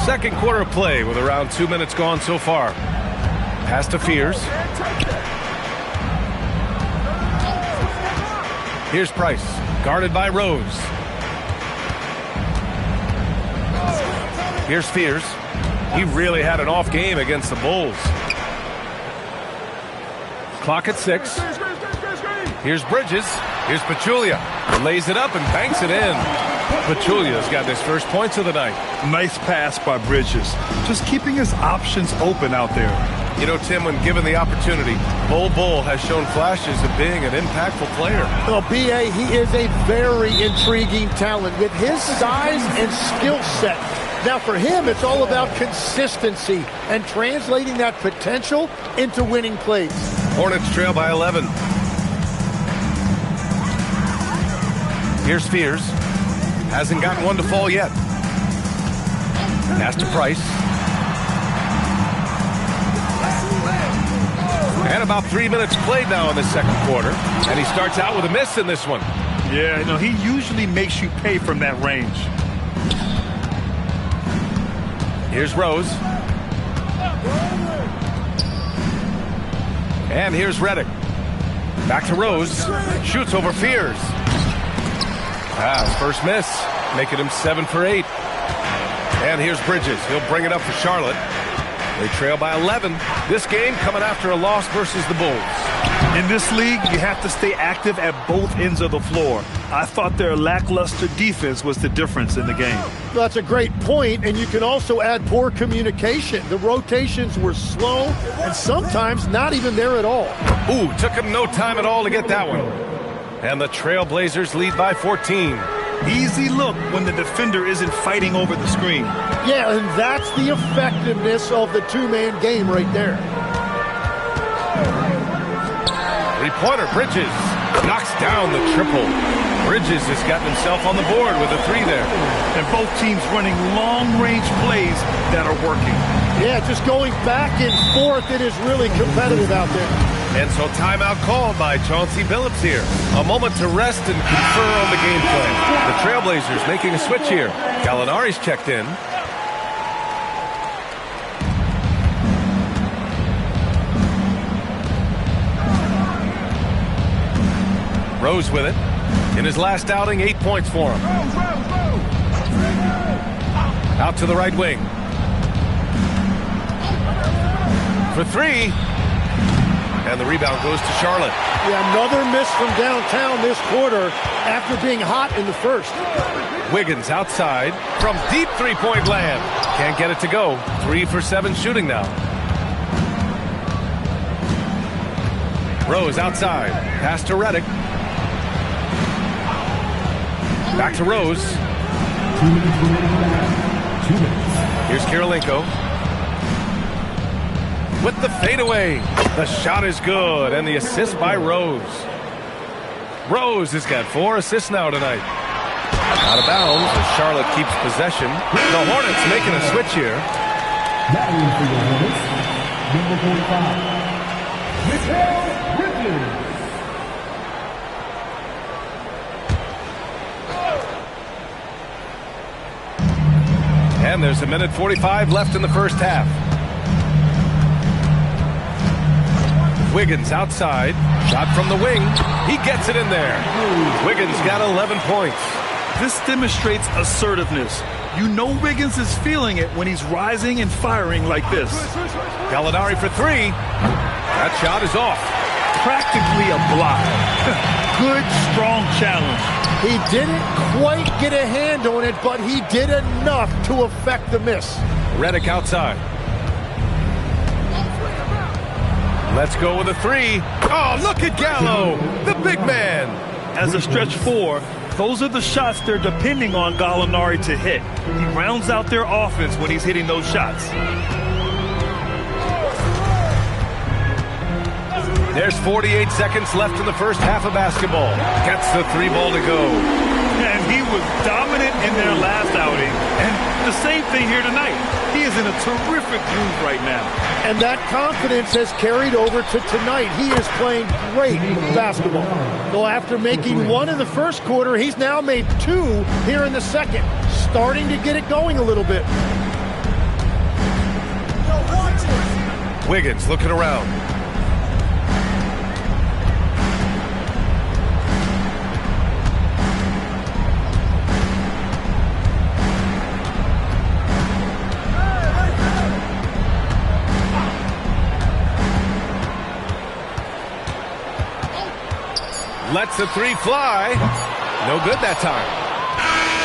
Second quarter of play with around 2 minutes gone so far. Pass to Fears. Here's Price, guarded by Rose. Here's Fears. He really had an off game against the Bulls. Clock at 6. Here's Bridges. Here's Pachulia. Lays it up and banks it in. Pachulia's got his first points of the night. Nice pass by Bridges. Just keeping his options open out there. You know, Tim, when given the opportunity, Bull has shown flashes of being an impactful player. Well, B.A., he is a very intriguing talent with his size and skill set. Now, for him, it's all about consistency and translating that potential into winning plays. Hornets trail by 11. Here's Fears. Hasn't gotten one to fall yet. Pass to Price. And about 3 minutes played now in the second quarter. And he starts out with a miss in this one. Yeah, no, he usually makes you pay from that range. Here's Rose. And here's Reddick. Back to Rose. Shoots over Fears. First miss, making him 7 for 8. And here's Bridges. He'll bring it up for Charlotte. They trail by 11. This game coming after a loss versus the Bulls. In this league, you have to stay active at both ends of the floor. I thought their lackluster defense was the difference in the game. Well, that's a great point, and you can also add poor communication. The rotations were slow and sometimes not even there at all. Ooh, took him no time at all to get that one. And the Trailblazers lead by 14. Easy look when the defender isn't fighting over the screen. Yeah, and that's the effectiveness of the two-man game right there. Three-pointer, Bridges knocks down the triple. Bridges has gotten himself on the board with a 3 there. And both teams running long-range plays that are working. Yeah, just going back and forth, it is really competitive out there. And so timeout called by Chauncey Billups here. A moment to rest and confer on the game plan. The Trailblazers making a switch here. Gallinari's checked in. Rose with it. In his last outing, 8 points for him. Out to the right wing. For 3. And the rebound goes to Charlotte. Yeah, another miss from downtown this quarter after being hot in the first. Wiggins outside from deep three-point land. Can't get it to go. 3 for 7 shooting now. Rose outside. Pass to Reddick. Back to Rose. 2 minutes remaining. 2 minutes. Here's Kirilenko. With the fadeaway. The shot is good, and the assist by Rose. Rose has got 4 assists now tonight. Out of bounds as Charlotte keeps possession. The Hornets making a switch here. Battling for the Hornets, number 45, Mikal Bridges. And there's a minute 45 left in the first half. Wiggins outside. Shot from the wing. He gets it in there. Wiggins got 11 points. This demonstrates assertiveness. You know Wiggins is feeling it when he's rising and firing like this. Gallinari for 3. That shot is off. Practically a block. Good, strong challenge. He didn't quite get a hand on it, but he did enough to affect the miss. Reddick outside. Let's go with a 3. Oh, look at Gallo, the big man. As a stretch 4, those are the shots they're depending on Gallinari to hit. He rounds out their offense when he's hitting those shots. There's 48 seconds left in the first half of basketball. Gets the 3 ball to go. And he was dominant in their last outing. And the same thing here tonight. He is in a terrific groove right now. And that confidence has carried over to tonight. He is playing great basketball. So after making 1 in the first quarter, he's now made 2 here in the second. Starting to get it going a little bit. Wiggins looking around. Lets the three fly. No good that time.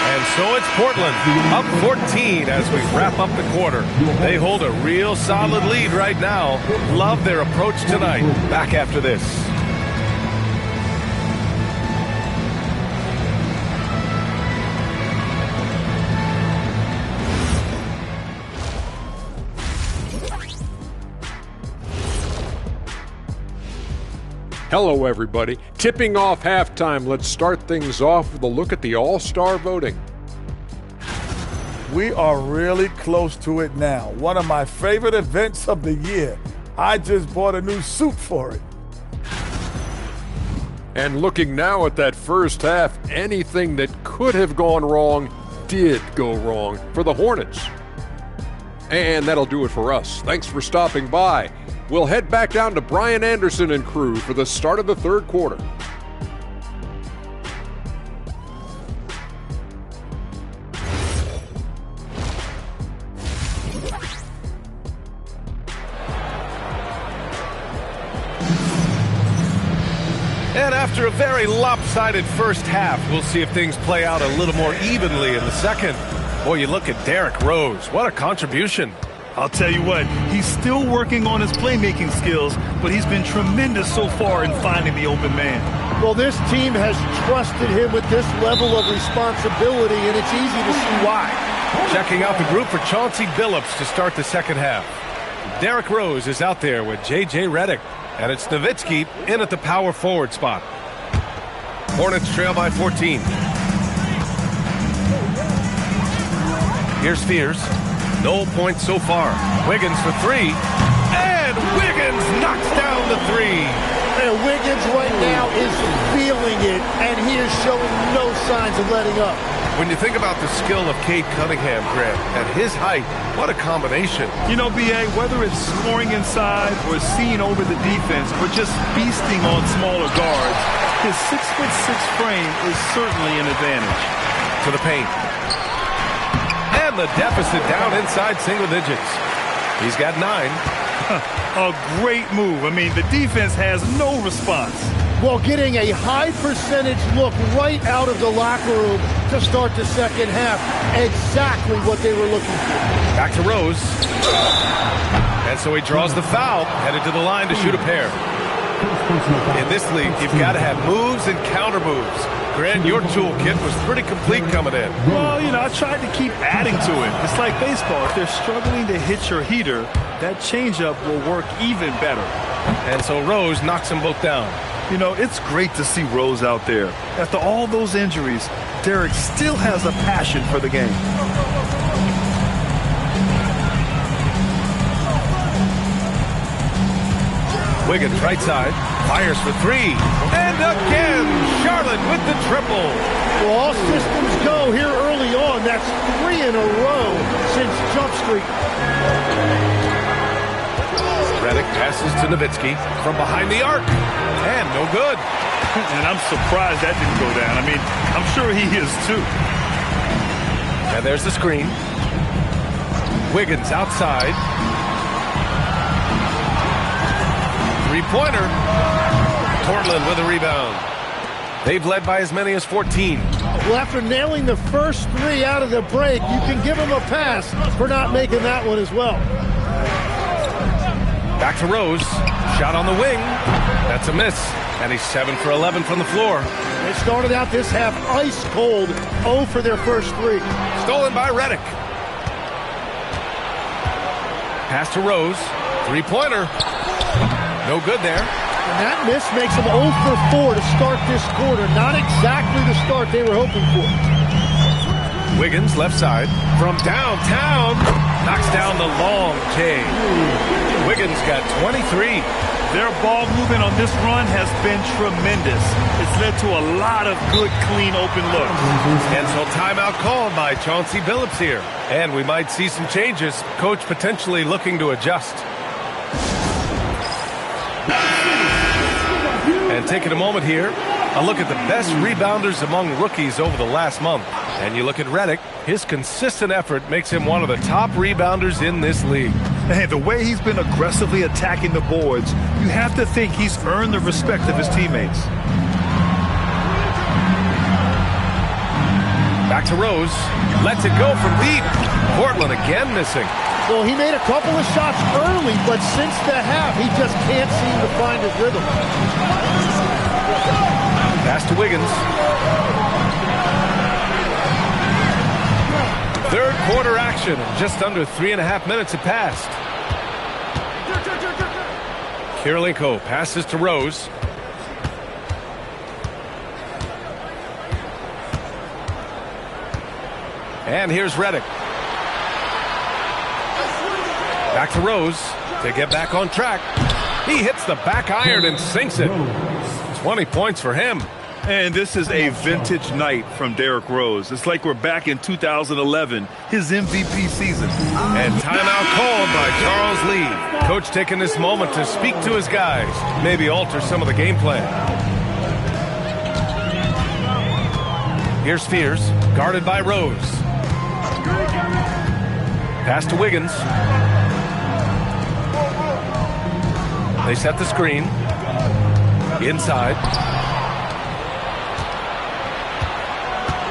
And so it's Portland, up 14 as we wrap up the quarter. They hold a real solid lead right now. Love their approach tonight. Back after this. Hello, everybody. Tipping off halftime, let's start things off with a look at the All-Star voting. We are really close to it now. One of my favorite events of the year. I just bought a new suit for it. And looking now at that first half, anything that could have gone wrong did go wrong for the Hornets. And that'll do it for us. Thanks for stopping by. We'll head back down to Brian Anderson and crew for the start of the third quarter. And after a very lopsided first half, we'll see if things play out a little more evenly in the second. Boy, you look at Derrick Rose. What a contribution. I'll tell you what, he's still working on his playmaking skills, but he's been tremendous so far in finding the open man. Well, this team has trusted him with this level of responsibility, and it's easy to see why. Checking out the group for Chauncey Billups to start the second half. Derrick Rose is out there with J.J. Redick, and it's Nowitzki in at the power forward spot. Hornets trail by 14. Here's Spears. No points so far. Wiggins for three. And Wiggins knocks down the three. And Wiggins right now is feeling it, and he is showing no signs of letting up. When you think about the skill of Cade Cunningham, Grant, at his height, what a combination. You know, B.A., whether it's scoring inside or seeing over the defense or just feasting on smaller guards, his 6'6" frame is certainly an advantage. To the paint. And the deficit down inside single digits. He's got 9. A great move. I mean, the defense has no response. Well, getting a high percentage look right out of the locker room to start the second half. Exactly what they were looking for. Back to Rose. And so he draws the foul, headed to the line to shoot a pair. In this league, you've got to have moves and counter moves. Grant, your toolkit was pretty complete coming in. Well, you know, I tried to keep adding to it. It's like baseball. If they're struggling to hit your heater, that changeup will work even better. And so Rose knocks them both down. You know, it's great to see Rose out there. After all those injuries, Derrick still has a passion for the game. Wiggins right side, fires for three. And again, Charlotte with the triple. Well, all systems go here early on. That's 3 in a row since Jump Street. Redick passes to Nowitzki from behind the arc. And no good. And I'm surprised that didn't go down. I mean, I'm sure he is too. And there's the screen. Wiggins outside. Three-pointer. Portland with a rebound. They've led by as many as 14. Well, after nailing the first 3 out of the break, you can give him a pass for not making that one as well. Back to Rose. Shot on the wing. That's a miss. And he's 7 for 11 from the floor. They started out this half ice cold, 0 for their first 3. Stolen by Redick. Pass to Rose. Three-pointer. No good there. And that miss makes them 0 for 4 to start this quarter. Not exactly the start they were hoping for. Wiggins left side. From downtown. Knocks down the long K. Wiggins got 23. Their ball movement on this run has been tremendous. It's led to a lot of good, clean, open looks. And so timeout called by Chauncey Billups here. And we might see some changes. Coach potentially looking to adjust. And taking a moment here, a look at the best rebounders among rookies over the last month. And you look at Redick, his consistent effort makes him one of the top rebounders in this league. Hey, the way he's been aggressively attacking the boards, you have to think he's earned the respect of his teammates. Back to Rose. Lets it go from deep. Portland again missing. Well, he made a couple of shots early, but since the half, he just can't seem to find his rhythm. Pass to Wiggins. Third quarter action. Just under 3.5 minutes have passed. Kirilenko passes to Rose. And here's Redick. Back to Rose to get back on track. He hits the back iron and sinks it. 20 points for him. And this is a vintage night from Derrick Rose. It's like we're back in 2011, his MVP season. And timeout called by Charles Lee. Coach taking this moment to speak to his guys, maybe alter some of the game plan. Here's Fears, guarded by Rose. Pass to Wiggins. They set the screen. Inside.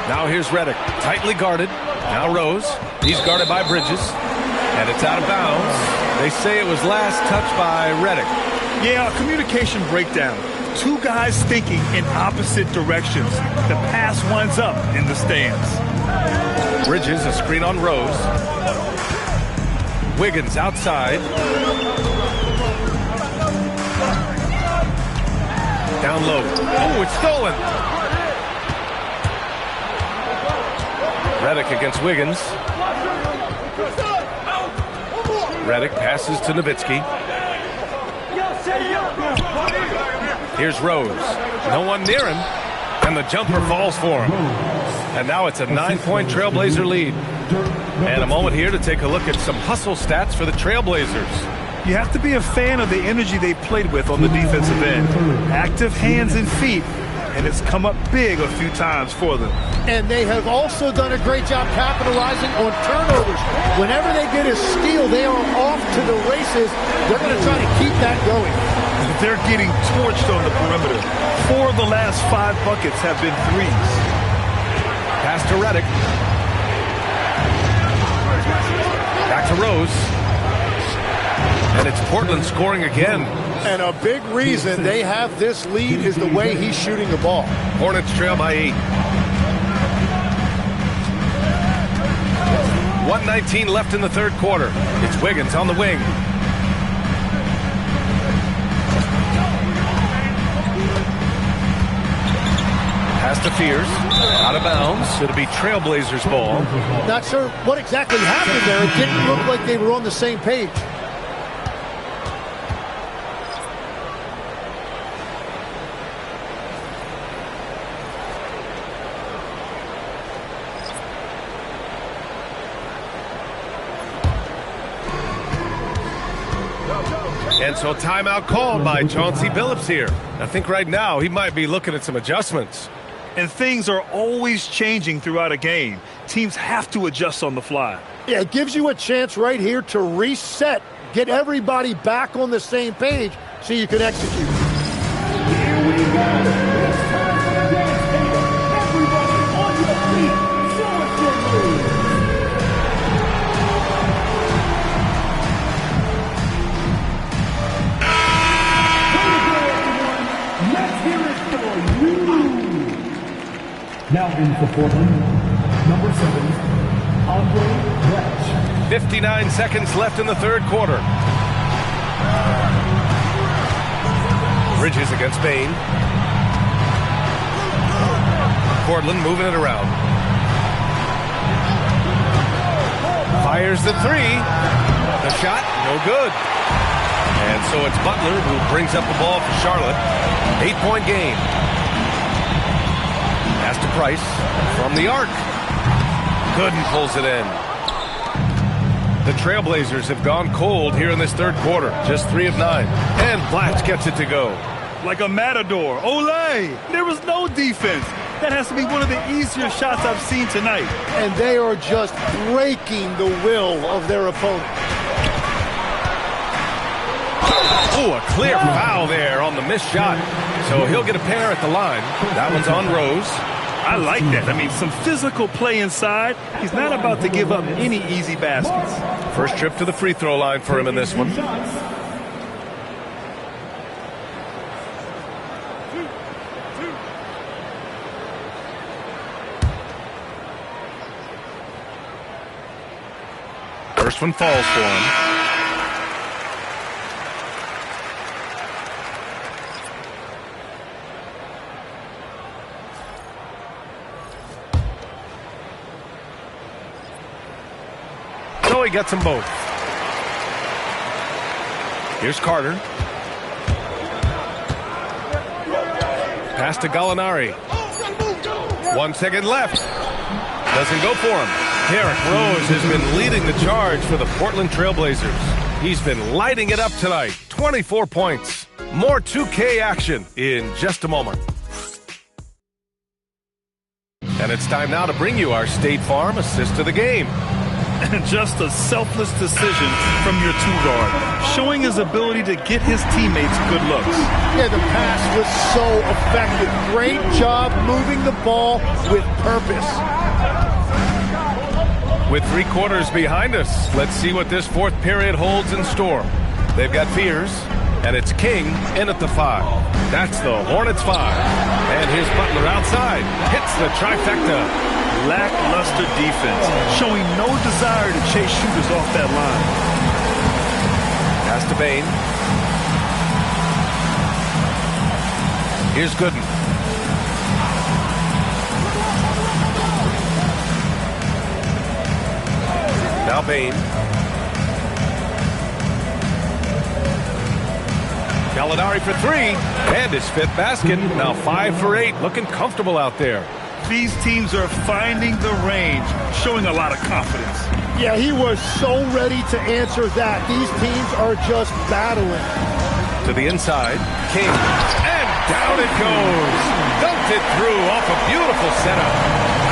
Now here's Redick, tightly guarded. Now Rose. He's guarded by Bridges. And it's out of bounds. They say it was last touched by Redick. Yeah, a communication breakdown. Two guys thinking in opposite directions. The pass winds up in the stands. Bridges, a screen on Rose. Wiggins outside. Down low. Oh, it's stolen. Redick against Wiggins. Redick passes to Nowitzki. Here's Rose. No one near him. And the jumper falls for him. And now it's a 9-point Trailblazer lead. And a moment here to take a look at some hustle stats for the Trailblazers. You have to be a fan of the energy they played with on the defensive end. Active hands and feet, and it's come up big a few times for them. And they have also done a great job capitalizing on turnovers. Whenever they get a steal, they are off to the races. They're going to try to keep that going. They're getting torched on the perimeter. 4 of the last 5 buckets have been threes. Pass to Redick. Back to Rose. And it's Portland scoring again. And a big reason they have this lead is the way he's shooting the ball. Hornets trail by 8. 1:19 left in the third quarter. It's Wiggins on the wing. Pass to Fears. Out of bounds. It'll be Trailblazers ball. Not sure what exactly happened there. It didn't look like they were on the same page. And so timeout called by Chauncey Billups here. I think right now he might be looking at some adjustments. And things are always changing throughout a game. Teams have to adjust on the fly. Yeah, it gives you a chance right here to reset, get everybody back on the same page so you can execute. Here we go. It's time for the dance table. Everybody on your feet. Show us your moves. Let's hear it for you. Now in for Portland, number 7, Andre Bretsch. 59 seconds left in the third quarter. Bridges against Bain. Portland moving it around. Fires the 3. The shot, no good. And so it's Butler who brings up the ball for Charlotte. 8-point game. Pass to Price from the arc. Gooden pulls it in. The Trailblazers have gone cold here in this third quarter. Just 3 of 9. And Blatch gets it to go. Like a matador. Olay! There was no defense. That has to be one of the easier shots I've seen tonight. And they are just breaking the will of their opponent. Oh, a clear foul there on the missed shot. So he'll get a pair at the line. That one's on Rose. I like that. I mean, some physical play inside. He's not about to give up any easy baskets. First trip to the free throw line for him in this one. First one falls for him. So he gets them both. Here's Carter. Pass to Gallinari. 1 second left. Doesn't go for him. Derrick Rose has been leading the charge for the Portland Trailblazers. He's been lighting it up tonight. 24 points. More 2K action in just a moment. And it's time now to bring you our State Farm assist of the game. And just a selfless decision from your two-guard, showing his ability to get his teammates good looks. Yeah, the pass was so effective. Great job moving the ball with purpose. With 3 quarters behind us, let's see what this fourth period holds in store. They've got Fears, and it's King in at the 5. That's the Hornets 5. And here's Butler outside. Hits the trifecta. Lackluster defense, showing no desire to chase shooters off that line. Pass to Bain. Here's Gooden. Now Bain. Gallinari for 3. And his 5th basket. Now 5 for 8. Looking comfortable out there. These teams are finding the range, showing a lot of confidence. Yeah, he was so ready to answer that. These teams are just battling. To the inside, King, and down it goes. Dunked it through off a beautiful setup.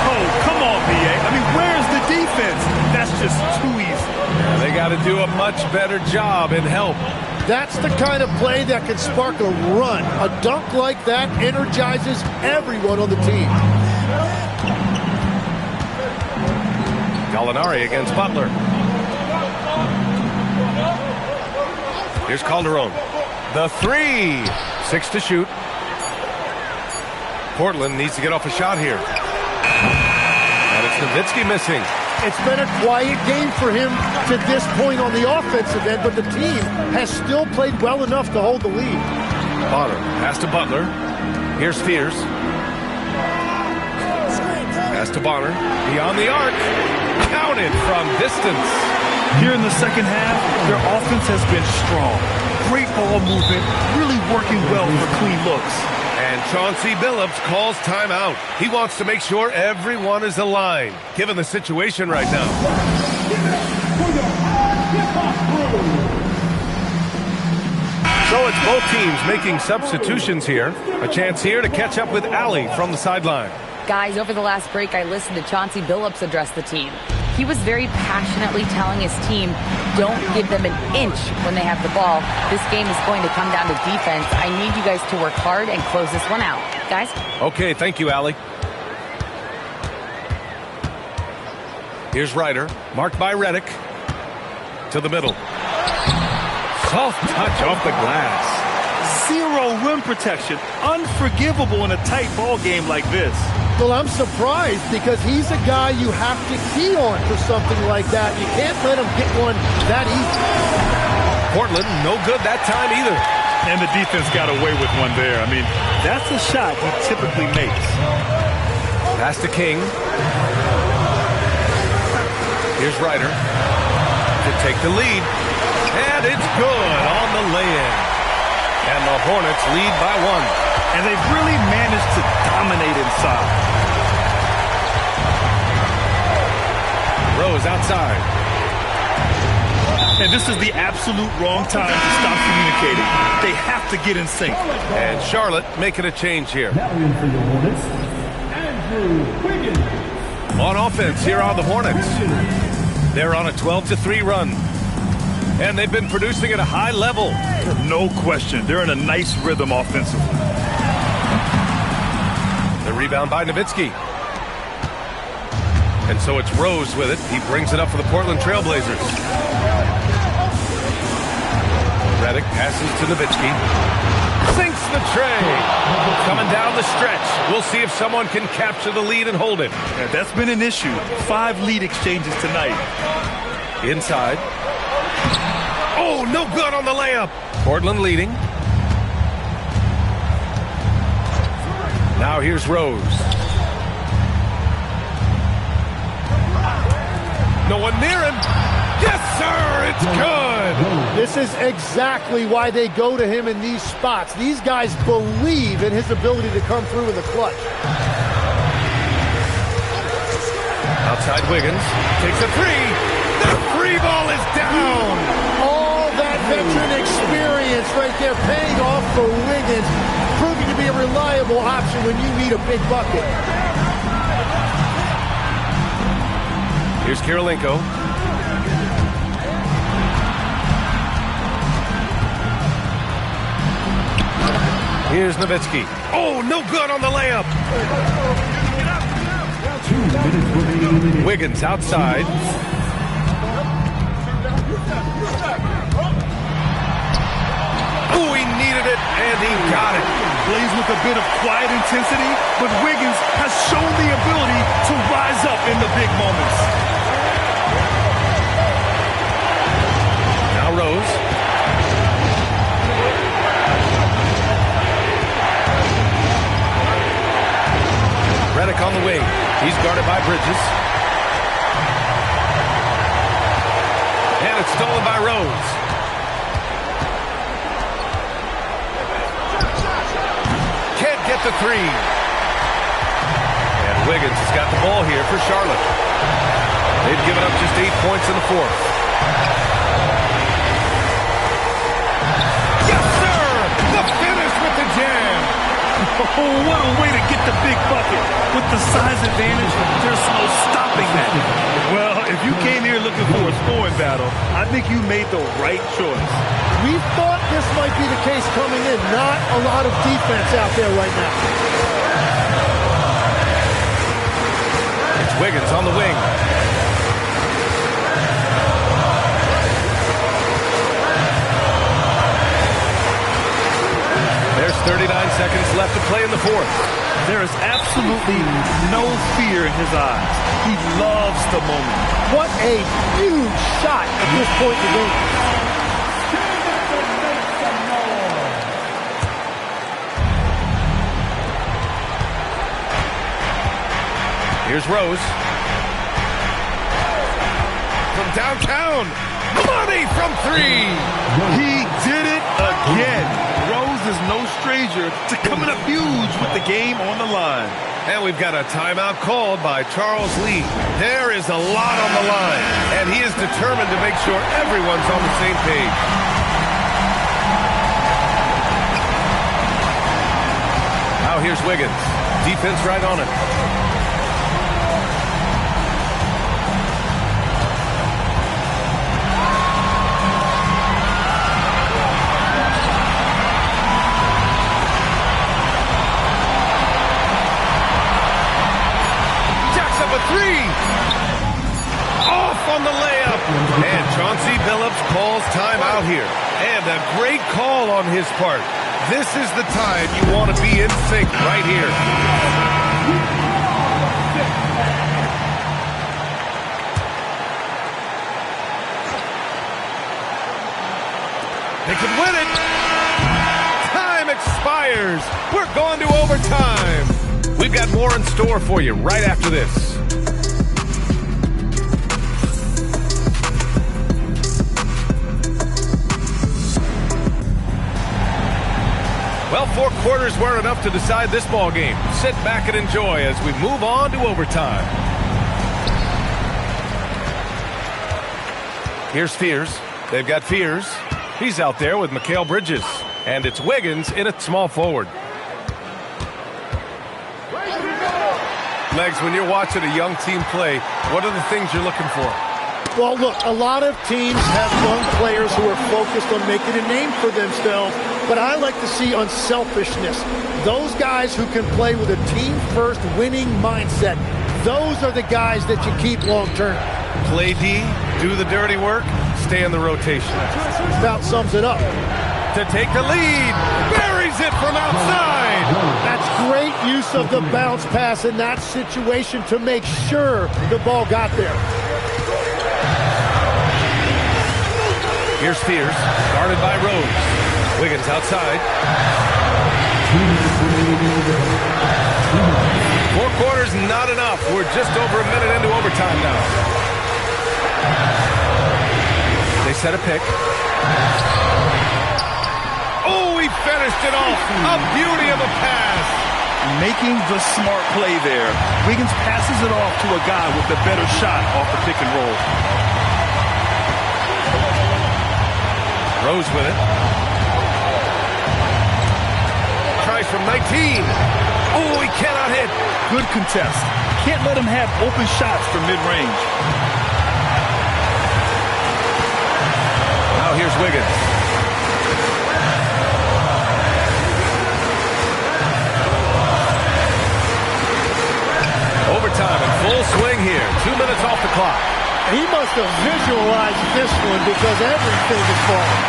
Oh, come on, B.A. I mean, where's the defense? That's just too easy. Yeah, they got to do a much better job in help. That's the kind of play that can spark a run. A dunk like that energizes everyone on the team. Gallinari against Butler. Here's Calderon. The 3. 6 to shoot. Portland needs to get off a shot here. And it's Nowitzki missing. It's been a quiet game for him to this point on the offensive end, but the team has still played well enough to hold the lead. Bonner, pass to Butler. Here's Fears. Pass to Bonner. Beyond the arc. Counted from distance. Here in the second half, their offense has been strong. Great ball movement, really working well for clean looks. And Chauncey Billups calls timeout. He wants to make sure everyone is aligned, given the situation right now. So it's both teams making substitutions here. A chance here to catch up with Allie from the sideline. Guys, over the last break, I listened to Chauncey Billups address the team. He was very passionately telling his team, don't give them an inch when they have the ball. This game is going to come down to defense. I need you guys to work hard and close this one out. Guys? Okay, thank you, Allie. Here's Ryder, marked by Redick. To the middle. Soft touch off the glass. Zero rim protection. Unforgivable in a tight ball game like this. Well, I'm surprised because he's a guy you have to key on for something like that. You can't let him get one that easy. Portland, no good that time either. And the defense got away with one there. I mean, that's a shot he typically makes. Pass to King. Here's Ryder to take the lead. And it's good on the lay-in. And the Hornets lead by 1. And they've really managed to dominate inside. Rose outside. And this is the absolute wrong time to stop communicating. They have to get in sync. And Charlotte making a change here. Now in for the Hornets, Andrew Wiggins. On offense here on the Hornets. They're on a 12-3 run. And they've been producing at a high level. No question. They're in a nice rhythm offensively. The rebound by Nowitzki. And so it's Rose with it. He brings it up for the Portland Trailblazers. Redick passes to Nowitzki. Sinks the tray. Coming down the stretch. We'll see if someone can capture the lead and hold it. Yeah, that's been an issue. 5 lead exchanges tonight. Inside. Oh, no good on the layup. Portland leading. Now here's Rose. No one near him. Yes, sir, it's good. This is exactly why they go to him in these spots. These guys believe in his ability to come through in the clutch. Outside Wiggins. Takes a three. The free ball is down. All that veteran experience right there paying off for Wiggins, proving to be a reliable option when you need a big bucket. Here's Kirilenko. Here's Nowitzki. Oh, no good on the layup. 2 minutes remaining. Wiggins outside. Oh, he needed it, and he got it. Plays with a bit of quiet intensity, but Wiggins has shown the ability to rise up in the big moments. Now Rose. Redick on the wing. He's guarded by Bridges. And it's stolen by Rose. Can't get the three. And Wiggins has got the ball here for Charlotte. They've given up just 8 points in the fourth. Yes, sir! The finish with the jam. Oh, what a way to get the big bucket. With the size advantage, there's no stopping that. Well, if you came here looking for a scoring battle, I think you made the right choice. We thought this might be the case coming in. Not a lot of defense out there right now. It's Wiggins on the wing. There's 39 seconds left to play in the fourth. There is absolutely no fear in his eyes. He loves the moment. What a huge shot at this point in the game. Here's Rose. From downtown. Money from three. He did it again. Rose is no stranger to coming up huge with the game on the line. And we've got a timeout called by Charles Lee. There is a lot on the line, and he is determined to make sure everyone's on the same page. Now here's Wiggins. Defense right on it. Three! Off on the layup! And Chauncey Billups calls timeout here. And a great call on his part. This is the time you want to be in sync right here. They could win it! Time expires! We're going to overtime! We've got more in store for you right after this. Well, 4 quarters weren't enough to decide this ball game. Sit back and enjoy as we move on to overtime. Here's Fears. They've got Fears. He's out there with Mikal Bridges. And it's Wiggins in at small forward. Legs, when you're watching a young team play, what are the things you're looking for? Well, look, a lot of teams have young players who are focused on making a name for themselves, but I like to see unselfishness. Those guys who can play with a team-first winning mindset, those are the guys that you keep long-term. Play D, do the dirty work, stay in the rotation. About sums it up. To take the lead, buries it from outside. That's great use of the bounce pass in that situation to make sure the ball got there. Here's Fears, guarded by Rose. Wiggins outside. 4 quarters, not enough. We're just over a minute into overtime now. They set a pick. Oh, he finished it off. A beauty of a pass. Making the smart play there. Wiggins passes it off to a guy with a better shot off the pick and roll. Rose with it. Tries from 19. Oh, he cannot hit. Good contest. Can't let him have open shots from mid-range. Now here's Wiggins. Overtime in full swing here. 2 minutes off the clock. He must have visualized this one because everything is falling.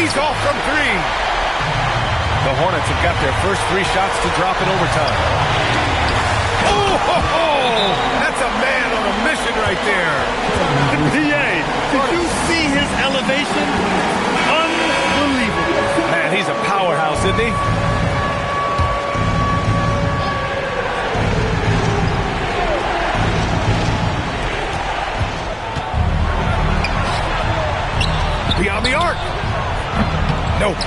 He's off from 3. The Hornets have got their first 3 shots to drop in overtime. Oh, ho, ho! That's a man on a mission right there. PA, did you see his elevation? Unbelievable. Man, he's a powerhouse, isn't he? Beyond the arc. Nope.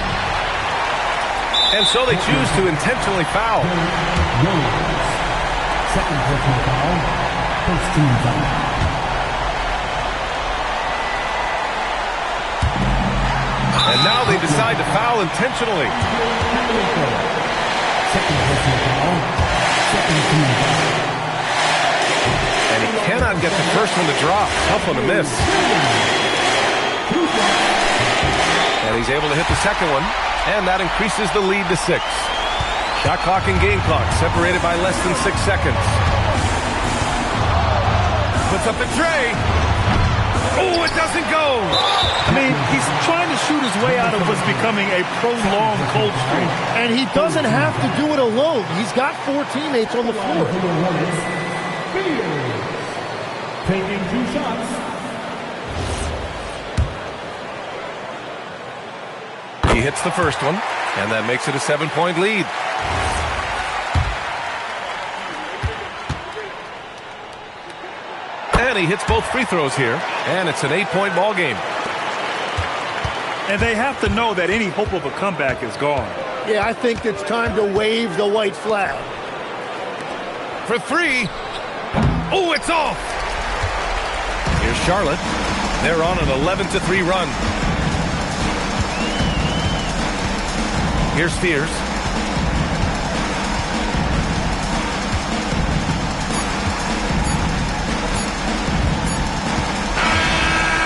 And so they choose to intentionally foul. Second personal foul. First team foul. And now they decide to foul intentionally. Second personal foul. Second team foul. And he cannot get the first one to drop. Tough one to miss. And he's able to hit the second one, and that increases the lead to 6. Shot clock and game clock separated by less than 6 seconds. Puts up the tray. Oh, it doesn't go. I mean, he's trying to shoot his way out of what's becoming a prolonged cold streak. And he doesn't have to do it alone. He's got 4 teammates on the floor. Taking 2 shots. He hits the first one, and that makes it a 7-point lead. And he hits both free throws here, and it's an 8-point ball game. And they have to know that any hope of a comeback is gone. Yeah, I think it's time to wave the white flag. For 3. Oh, it's off. Here's Charlotte. They're on an 11-3 run. Here's Fears.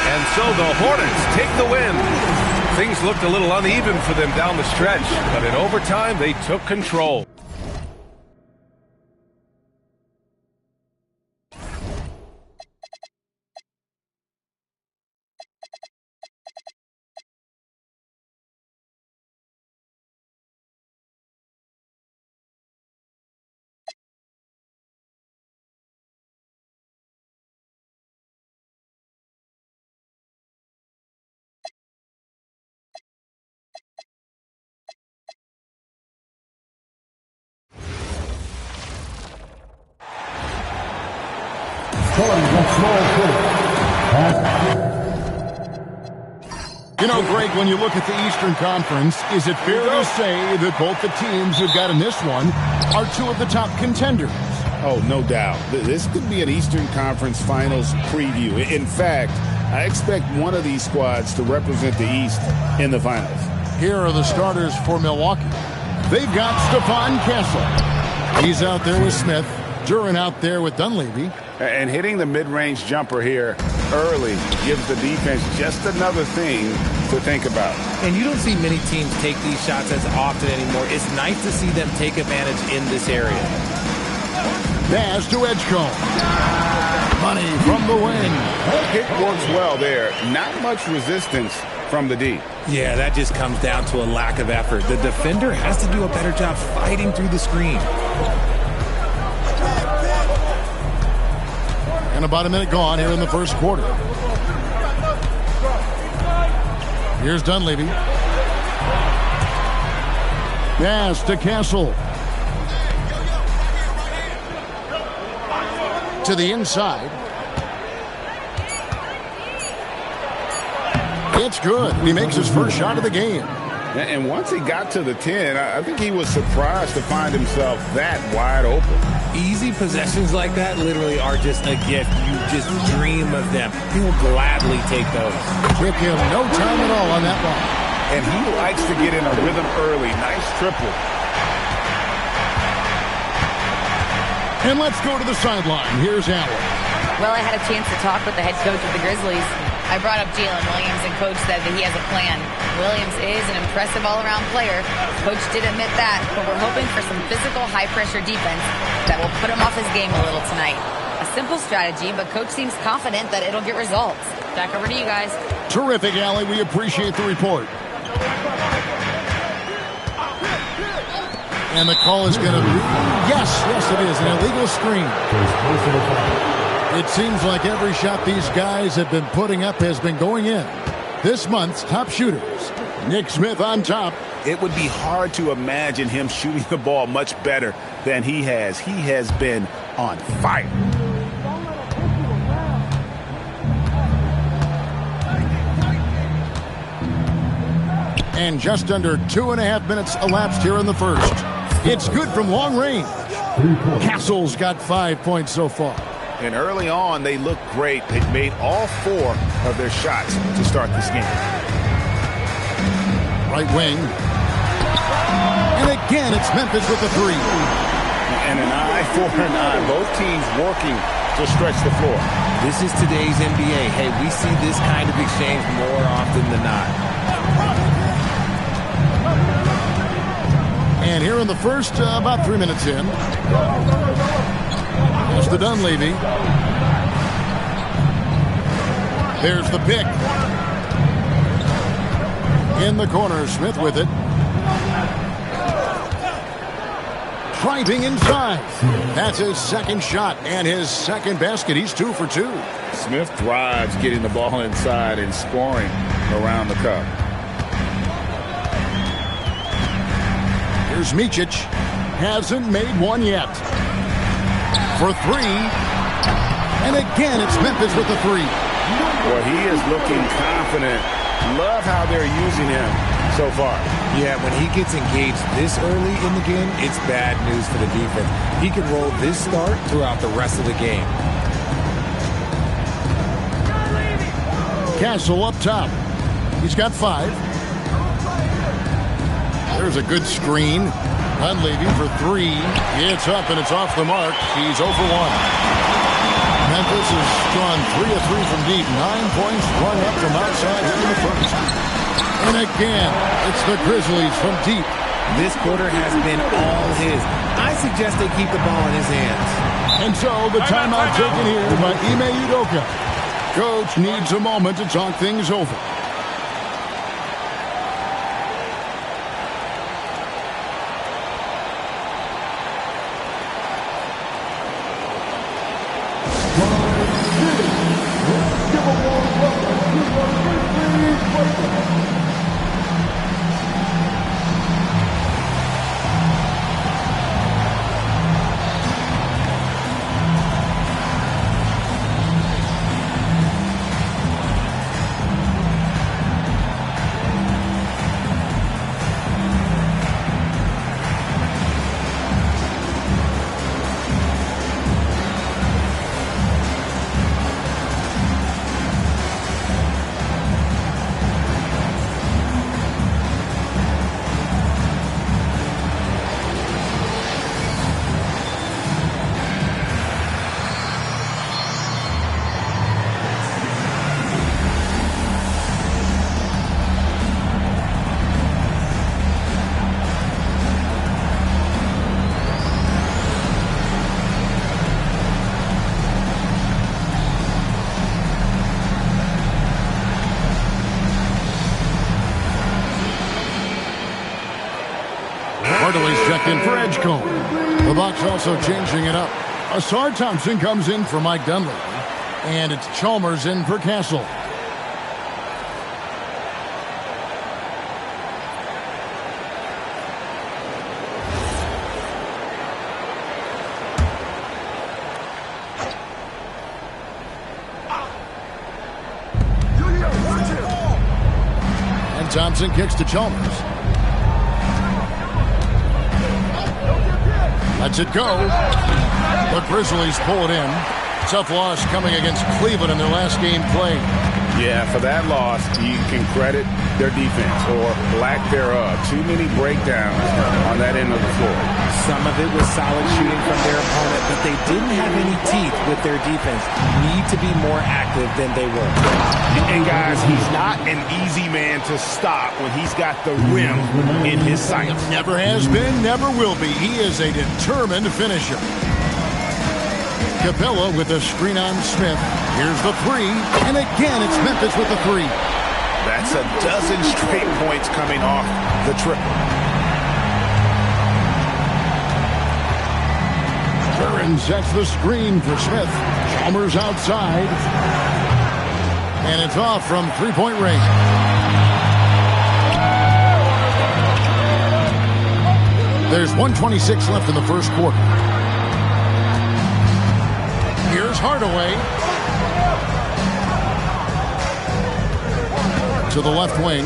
And so the Hornets take the win. Things looked a little uneven for them down the stretch, but in overtime they took control. You know, Greg, when you look at the Eastern Conference, is it fair to say that both the teams who've got in this one are 2 of the top contenders? Oh, no doubt. This could be an Eastern Conference Finals preview. In fact, I expect one of these squads to represent the East in the finals. Here are the starters for Milwaukee. They've got Stephon Castle. He's out there with Smith. Duran out there with Dunleavy. And hitting the mid-range jumper here early gives the defense just another thing to think about. And you don't see many teams take these shots as often anymore. It's nice to see them take advantage in this area. Pass to Edgecombe. Money from the wing. Kick works well there. Not much resistance from the D. Yeah, that just comes down to a lack of effort. The defender has to do a better job fighting through the screen. And about a minute gone here in the first quarter. Here's Dunleavy. Pass to Castle. To the inside. It's good. He makes his first shot of the game. And once he got to the 10, I think he was surprised to find himself that wide open. Easy possessions like that literally are just a gift. You just dream of them. He will gladly take those. Took him no time at all on that one. And he likes to get in a rhythm early. Nice triple. And let's go to the sideline. Here's Allen. Well, I had a chance to talk with the head coach of the Grizzlies. I brought up Jalen Williams, and Coach said that he has a plan. Williams is an impressive all-around player. Coach did admit that, but we're hoping for some physical, high-pressure defense that will put him off his game a little tonight. A simple strategy, but Coach seems confident that it'll get results. Back over to you guys. Terrific, Allie. We appreciate the report. And the call is going to be, yes, it is, an illegal screen. It seems like every shot these guys have been putting up has been going in. This month's top shooters. Nick Smith on top. It would be hard to imagine him shooting the ball much better than he has. He has been on fire. And just under 2.5 minutes elapsed here in the first. It's good from long range. Castle's got 5 points so far. And early on, they looked great. They made all 4 of their shots to start this game. Right wing. And again, it's Memphis with the 3. And an eye for an eye. Both teams working to stretch the floor. This is today's NBA. Hey, we see this kind of exchange more often than not. And here in the first, about 3 minutes in. There's the Dunleavy. There's the pick. In the corner, Smith with it. Driving inside. That's his second shot and his second basket. He's 2 for 2. Smith thrives getting the ball inside and scoring around the cup. Here's Micic. Hasn't made one yet. For 3. And again, it's Memphis with the 3. Well, he is looking confident. Love how they're using him so far. Yeah, when he gets engaged this early in the game, it's bad news for the defense. He can roll this start throughout the rest of the game. Castle up top. He's got 5. There's a good screen. Dunleavy for 3. It's up and it's off the mark. He's 0 for 1. Memphis has gone 3 of 3 from deep. 9 points run up from outside here in the first. And again, it's the Grizzlies from deep. This quarter has been all his. I suggest they keep the ball in his hands. And so the timeout taken here by Ime Udoka. Coach needs a moment to talk things over. Hardaway's checked in for Edgecombe. The Bucks also changing it up. Asar Thompson comes in for Mike Dunleavy. And it's Chalmers in for Castle. And Thompson kicks to Chalmers. Lets it go. The Grizzlies pull it in. Tough loss coming against Cleveland in their last game played. Yeah, for that loss, you can credit their defense or lack thereof. Too many breakdowns on that end of the floor. Some of it was solid shooting from their opponent, but they didn't have any teeth with their defense. Need to be more active than they were. And guys, he's not an easy man to stop when he's got the rim in his sights. Never has been, never will be. He is a determined finisher. Capella with a screen on Smith. Here's the three, and again it's Memphis with the three. That's a dozen straight points coming off the triple. Curran sets the screen for Smith. Chalmers outside. And it's off from three-point range. There's 1:26 left in the first quarter. Here's Hardaway. To the left wing.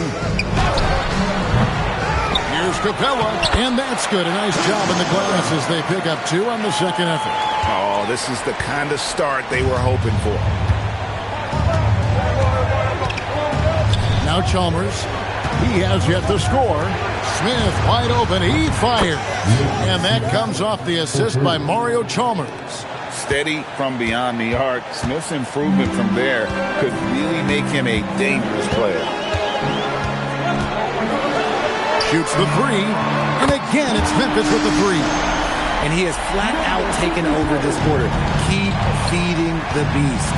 Here's Capella. And that's good. A nice job in the glass as they pick up two on the second effort. Oh, this is the kind of start they were hoping for. Now Chalmers. He has yet to score. Smith wide open. He fires. And that comes off the assist by Mario Chalmers. Steady from beyond the arc. Smith's improvement from there could really make him a dangerous player. Shoots the three. And again, it's Memphis with the three. And he has flat out taken over this quarter. Keep feeding the beast.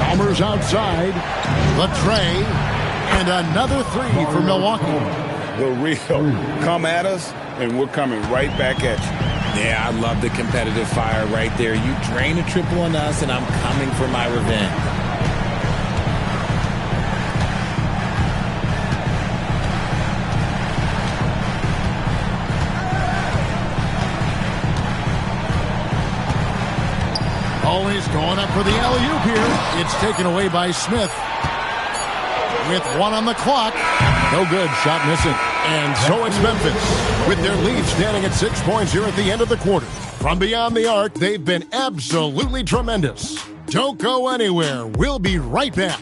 Chalmers outside. The tray. And another three for Milwaukee. The real. Come at us, and we're coming right back at you. Yeah, I love the competitive fire right there. You drain a triple on us, and I'm coming for my revenge. Always going up for the alley-oop here. It's taken away by Smith. With one on the clock. No good. Shot missing. And so it's Memphis with their lead standing at 6 points here at the end of the quarter. From beyond the arc, they've been absolutely tremendous. Don't go anywhere. We'll be right back.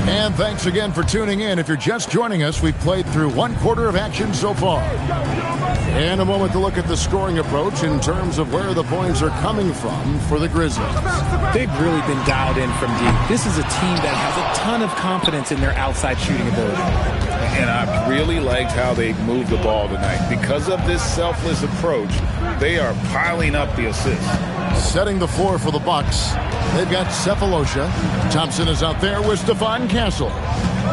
And thanks again for tuning in. If you're just joining us, we've played through one quarter of action so far. And a moment to look at the scoring approach in terms of where the points are coming from for the Grizzlies. They've really been dialed in from deep. This is a team that has a ton of confidence in their outside shooting ability. And I really liked how they moved the ball tonight. Because of this selfless approach, they are piling up the assists. Setting the floor for the Bucks. They've got Cephalosha. Thompson is out there with Stephon Castle.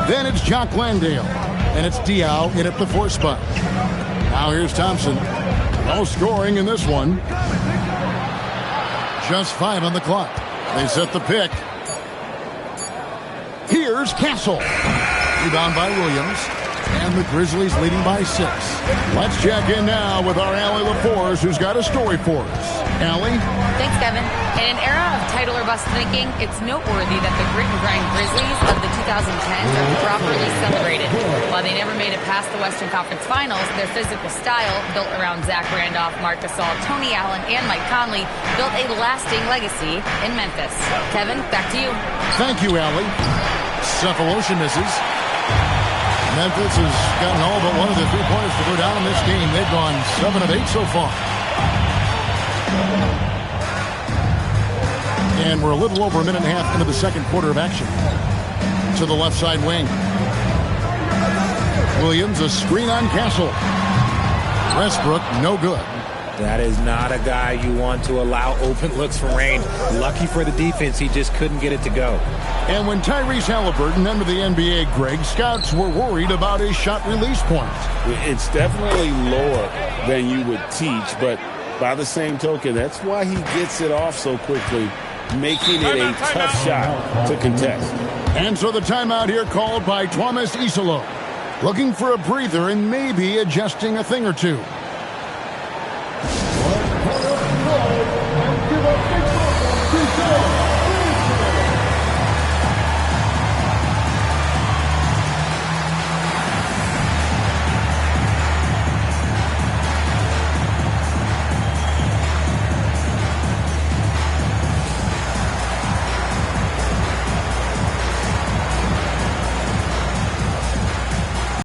Then it's Jock Landale. And it's Diaw in at the 4 spot. Now here's Thompson. No scoring in this one. Just 5 on the clock. They set the pick. Here's Castle. Rebound by Williams. And the Grizzlies leading by 6. Let's check in now with our Allie LaForce, who's got a story for us. Allie? Thanks, Kevin. In an era of title or bust thinking, it's noteworthy that the grit and grind Grizzlies of the 2010s are properly celebrated. While they never made it past the Western Conference Finals, their physical style, built around Zach Randolph, Marc Gasol, Tony Allen, and Mike Conley, built a lasting legacy in Memphis. Kevin, back to you. Thank you, Allie. Cephalosha misses. Memphis has gotten all but one of the 3-pointers to go down in this game. They've gone 7 of 8 so far. And we're a little over a minute and a half into the second quarter of action. To the left side wing. Williams, a screen on Castle. Westbrook, no good. That is not a guy you want to allow open looks from range. Lucky for the defense, he just couldn't get it to go. And when Tyrese Halliburton entered the NBA, Greg, scouts were worried about his shot release point. It's definitely lower than you would teach, but by the same token, that's why he gets it off so quickly, making it a tough shot to contest. And so the timeout here called by Thomas Isolo. Looking for a breather and maybe adjusting a thing or two.